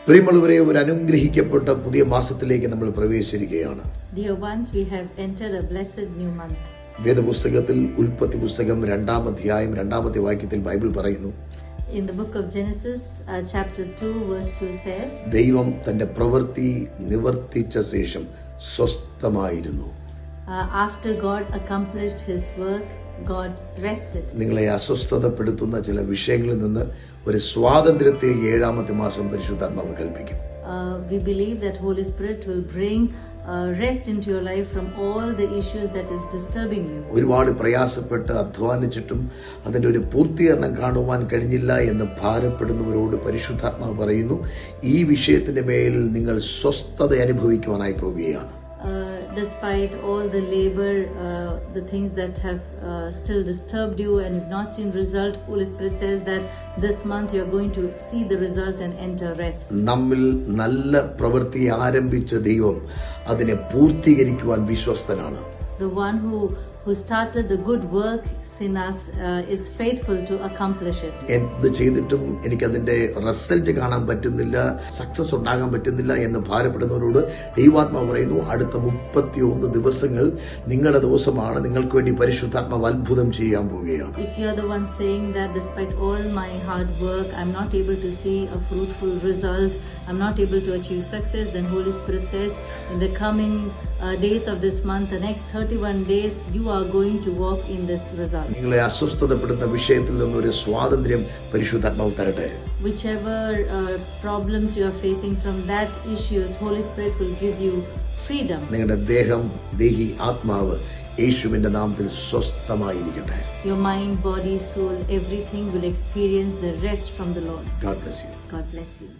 പ്രിയമുള്ളവരെ, ഒരു അനുഗ്രഹിക്കപ്പെട്ട പുതിയ മാസത്തിലേക്ക് നമ്മൾ പ്രവേശിക്കുകയാണ്. Dear ones, we have entered a blessed new month. വേദപുസ്തകത്തിൽ ഉൽപ്പത്തി പുസ്തകം 2-ാം അധ്യായം 2-ാമത്തെ വാക്യത്തിൽ ബൈബിൾ പറയുന്നു, In the book of Genesis, chapter 2, verse 2 says, ദൈവം തന്റെ പ്രവൃത്തി നിവർത്തിച്ച ശേഷം സ്വസ്ഥമായിരുന്നു. After God accomplished his work, God rested. നിങ്ങളെ അസ്വസ്ഥതപ്പെടുത്തുന്ന ചില വിഷയങ്ങളിൽ നിന്ന് ഒരു സ്വാതന്ത്ര്യത്തെ 7-ാമത്തെ മാസം പരിശുദ്ധാത്മാവ് കൽപ്പിക്കും. We believe that Holy Spirit will bring rest into your life from all the issues that is disturbing you. ഒരുപാട് പ്രയാസപ്പെട്ട് അധ്വാനിച്ചിട്ടും അതിന്റെ ഒരു പൂർത്തീകരണം കാണുവാൻ കഴിഞ്ഞില്ല എന്ന് ഭാരപ്പെടുന്നവരോട് പരിശുദ്ധാത്മാവ് പറയുന്നു, ഈ വിഷയത്തിന്റെ മേൽ നിങ്ങൾ സ്വസ്ഥത അനുഭവിക്കുവാനായി പോവുകയാണ്. Despite all the labor, the things that have still disturbed you and you've not seen result, Holy Spirit says that this month you're going to see the result and enter rest. നമ്മിൽ നല്ല പ്രവൃത്തി ആരംഭിച്ച ദൈവം അതിനെ പൂർത്തീകരിക്കുവാൻ വിശ്വസ്തനാണ്. The one who started the good work in us is faithful to accomplish it. എന്ത് ചെയ്തിട്ടും എനിക്ക് അതിന്റെ റിസൾട്ട് കാണാൻ പറ്റുന്നില്ല, സക്സസ് ഉണ്ടാകാൻ പറ്റുന്നില്ല എന്ന് ഭാരപ്പെടുന്നവരോട് ദൈവാത്മാവ് പറയുന്നു, അടുത്ത 31 ദിവസങ്ങൾ നിങ്ങളുടെ ദിവസമാണ്. നിങ്ങൾക്ക് വേണ്ടി പരിശുദ്ധാത്മാവ് അത്ഭുതം ചെയ്യാൻ പോവുകയാണ്. If you are the one saying that despite all my hard work I'm not able to see a fruitful result, I'm not able to achieve success, then Holy Spirit says in the coming days of this month, the next 31 days, you are going to walk in this result. നിങ്ങളെ അസ്വസ്ഥതപ്പെടുന്ന വിഷയത്തിൽ നിന്നൊരു സ്വാതന്ത്ര്യം പരിശുദ്ധാത്മാവ് തരട്ടെ. Whichever problems you are facing from that issues, Holy Spirit will give you freedom. നിങ്ങളുടെ ദേഹം, ദേഹി, ആത്മാവ് യേശുവിന്റെ നാമത്തിൽ സ്വസ്ഥമായിരിക്കട്ടെ. Your mind, body, soul, everything will experience the rest from the Lord. God bless you. God bless you.